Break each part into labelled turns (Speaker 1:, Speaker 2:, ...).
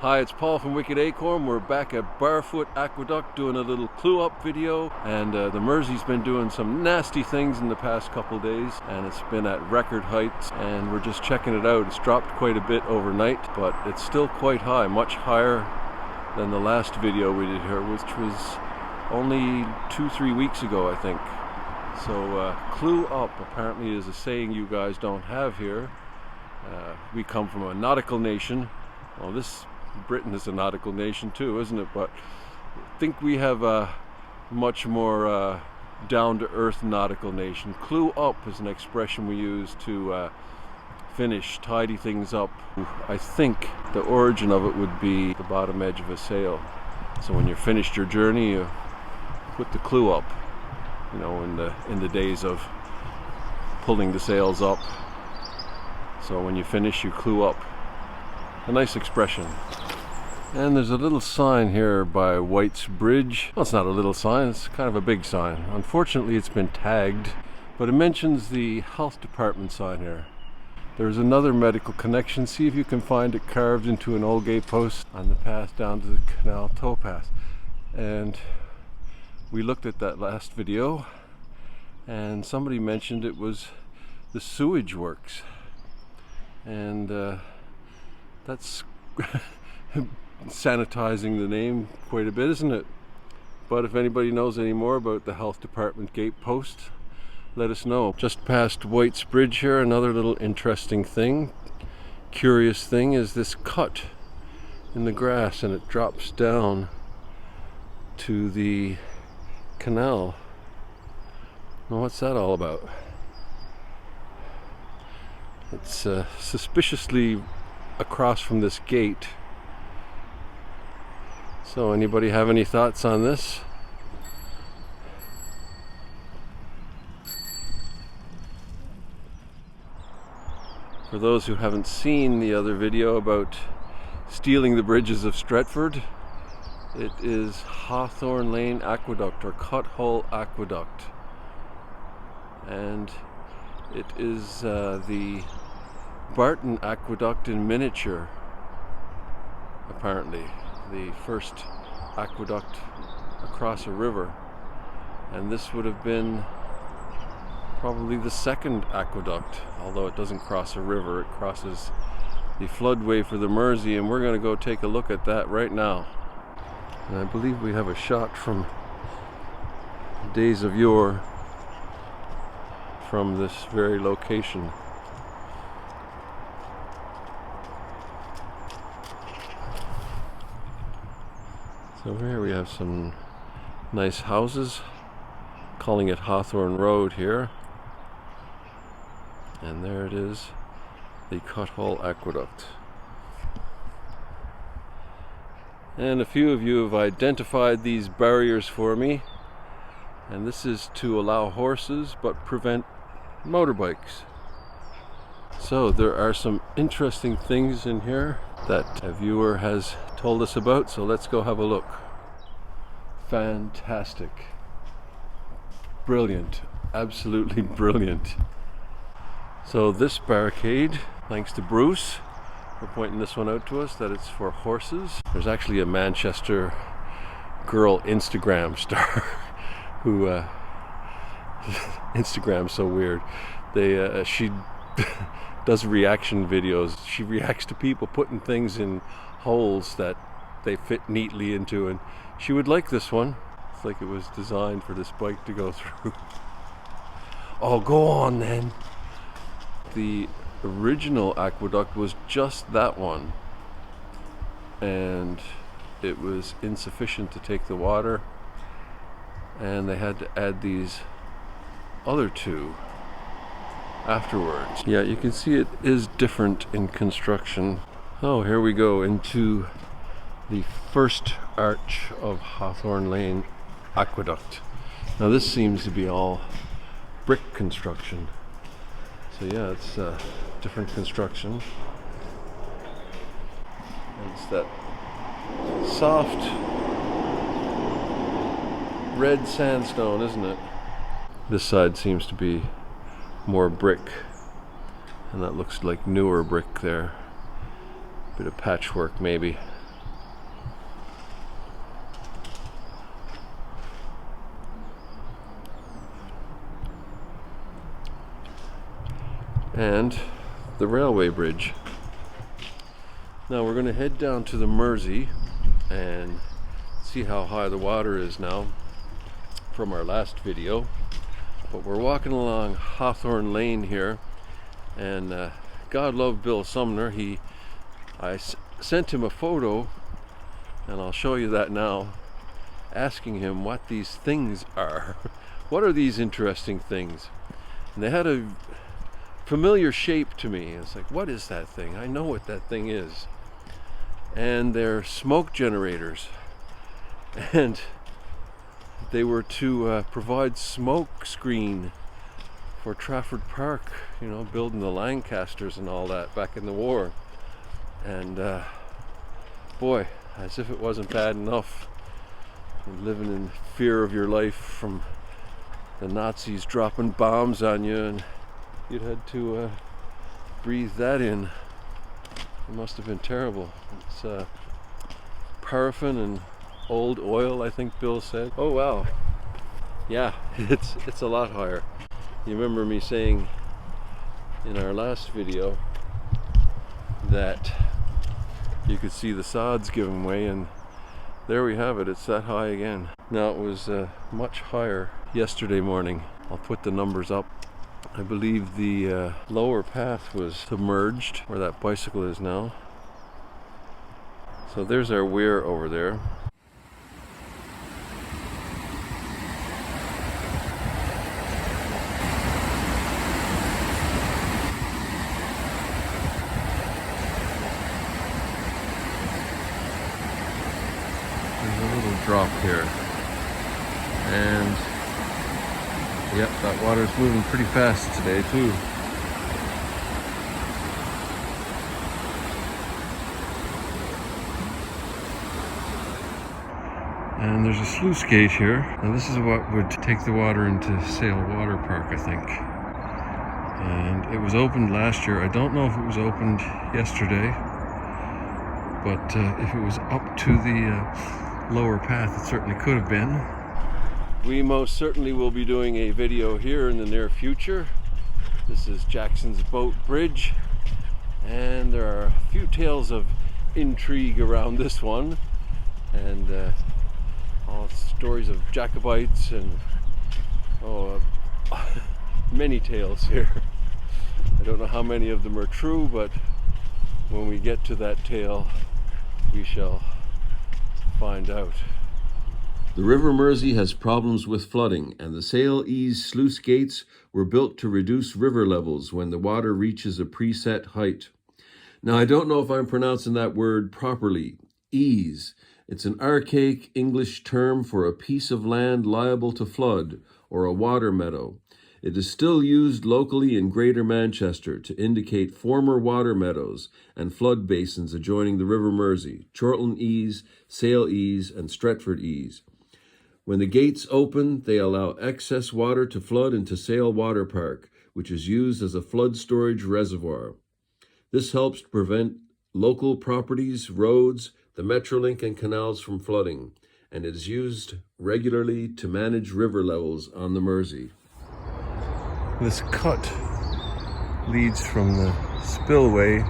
Speaker 1: Hi, it's Paul from Wicked Acorn. We're back at Barefoot Aqueduct doing a little clue up video, and the Mersey's been doing some nasty things in the past couple days, and it's been at record heights, and we're just checking it out. It's dropped quite a bit overnight, but it's still quite high, much higher than the last video we did here, which was only 2-3 weeks ago, I think. So clue up apparently is a saying you guys don't have here. We come from a nautical nation. Well, Britain is a nautical nation too, isn't it? But I think we have a much more down-to-earth nautical nation. Clue up is an expression we use to tidy things up. I think the origin of it would be the bottom edge of a sail. So when you're finished your journey, you put the clue up. You know, in the days of pulling the sails up. So when you finish, you clue up. A nice expression. And there's a little sign here by White's Bridge. Well, it's not a little sign, it's kind of a big sign. Unfortunately, it's been tagged, but it mentions the health department sign here. There's another medical connection. See if you can find it carved into an old gate post on the path down to the canal towpath. And we looked at that last video, and somebody mentioned it was the sewage works. And that's sanitizing the name quite a bit, isn't it? But if anybody knows any more about the health department gate post, let us know. Just past White's Bridge here, another little interesting thing, curious thing, is this cut in the grass, and it drops down to the canal. Now, what's that all about? It's suspiciously across from this gate. So anybody have any thoughts on this? For those who haven't seen the other video about stealing the bridges of Stretford, it is Hawthorne Lane Aqueduct, or Cothull Aqueduct. And it is the Barton Aqueduct in miniature, apparently. The first aqueduct across a river. And this would have been probably the second aqueduct, although it doesn't cross a river, it crosses the floodway for the Mersey, and we're going to go take a look at that right now. And I believe we have a shot from days of yore from this very location. So here we have some nice houses, calling it Hawthorne Road here. And there it is, the Cothull Aqueduct. And a few of you have identified these barriers for me. And this is to allow horses but prevent motorbikes. So there are some interesting things in here that a viewer has told us about, so let's go have a look. Fantastic. Brilliant. Absolutely brilliant. So this barricade, thanks to Bruce for pointing this one out to us, that it's for horses. There's actually a Manchester girl Instagram star who Instagram's so weird. She does reaction videos. She reacts to people putting things in holes that they fit neatly into, and she would like this one. It's like it was designed for this bike to go through. Oh, go on then. The original aqueduct was just that one, and it was insufficient to take the water, and they had to add these other two afterwards. Yeah, you can see it is different in construction. Oh, here we go into the first arch of Hawthorne Lane Aqueduct. Now this seems to be all brick construction. So yeah, it's different construction. And it's that soft red sandstone, isn't it? This side seems to be more brick, and that looks like newer brick there. Bit of patchwork maybe. and the railway bridge. Now we're going to head down to the Mersey and see how high the water is now from our last video. But we're walking along Hawthorne Lane here, and God love Bill Sumner. I sent him a photo, and I'll show you that now, asking him what these things are. What are these interesting things? And they had a familiar shape to me. It's like, what is that thing? I know what that thing is. And they're smoke generators. And they were to provide smoke screen for Trafford Park, you know, building the Lancasters and all that back in the war. And boy, as if it wasn't bad enough, living in fear of your life from the Nazis dropping bombs on you, and you'd had to breathe that in. It must have been terrible. It's paraffin and old oil, I think Bill said. Oh wow, yeah, it's a lot higher. You remember me saying in our last video that you could see the sods giving way, and there we have it. It's that high again. Now it was much higher yesterday morning. I'll put the numbers up. I believe the lower path was submerged where that bicycle is now. So there's our weir over there. There's a little drop here. And yep, that water's moving pretty fast today too. And there's a sluice gate here. Now this is what would take the water into Sail Water Park, I think. And it was opened last year. I don't know if it was opened yesterday, but if it was up to the lower path, it certainly could have been. We most certainly will be doing a video here in the near future. This is Jackson's Boat Bridge, and there are a few tales of intrigue around this one, and all stories of Jacobites and many tales here. I don't know how many of them are true, but when we get to that tale, we shall find out.
Speaker 2: The River Mersey has problems with flooding, and the Sail Ease sluice gates were built to reduce river levels when the water reaches a preset height. Now, I don't know if I'm pronouncing that word properly. Ease. It's an archaic English term for a piece of land liable to flood, or a water meadow. It is still used locally in Greater Manchester to indicate former water meadows and flood basins adjoining the River Mersey, Chorlton Ease, Sail Ease, and Stretford Ease. When the gates open, they allow excess water to flood into Sail Water Park, which is used as a flood storage reservoir. This helps to prevent local properties, roads, the Metrolink and canals from flooding, and it is used regularly to manage river levels on the Mersey.
Speaker 1: This cut leads from the spillway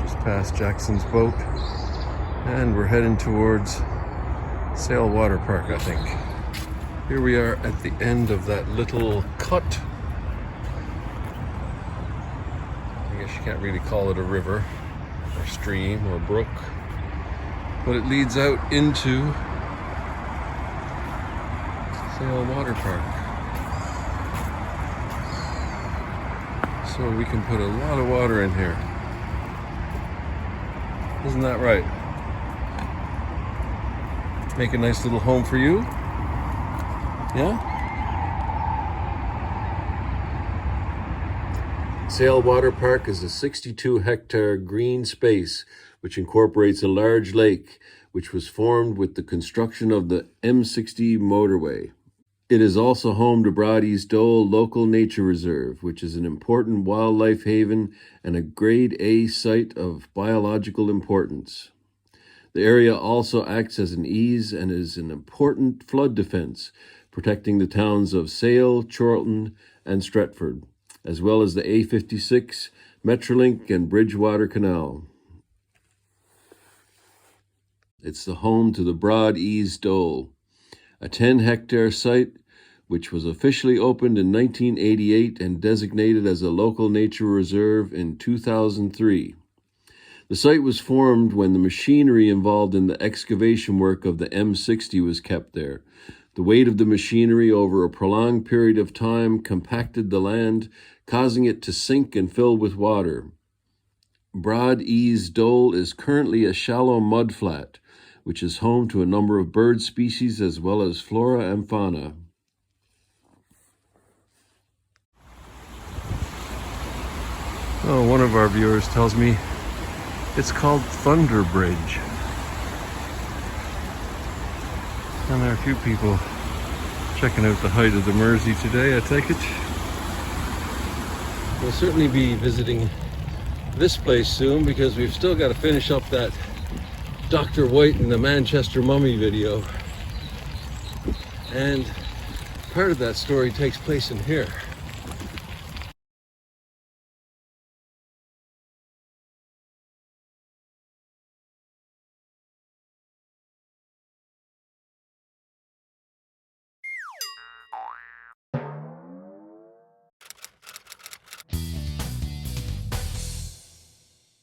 Speaker 1: just past Jackson's Boat, and we're heading towards Sail Water Park, I think. Here we are at the end of that little cut. I guess you can't really call it a river or stream or brook, but it leads out into Sail Water Park. So we can put a lot of water in here. Isn't that right? Make a nice little home for you. Yeah?
Speaker 2: Sail Water Park is a 62-hectare green space which incorporates a large lake, which was formed with the construction of the M60 motorway. It is also home to Broad East Dole Local Nature Reserve, which is an important wildlife haven and a Grade A site of biological importance. The area also acts as an ease and is an important flood defense, protecting the towns of Sail, Chorlton, and Stretford. as well as the A56, Metrolink, and Bridgewater Canal. It's the home to the Broad Ease Dole, a 10-hectare site which was officially opened in 1988 and designated as a local nature reserve in 2003. The site was formed when the machinery involved in the excavation work of the M60 was kept there. The weight of the machinery over a prolonged period of time compacted the land, causing it to sink and fill with water. Broad Ease Dole is currently a shallow mudflat, which is home to a number of bird species as well as flora and fauna.
Speaker 1: Oh, one of our viewers tells me it's called Thunderbridge. And there are a few people checking out the height of the Mersey today, I take it. We'll certainly be visiting this place soon because we've still got to finish up that Dr. White and the Manchester Mummy video. And part of that story takes place in here.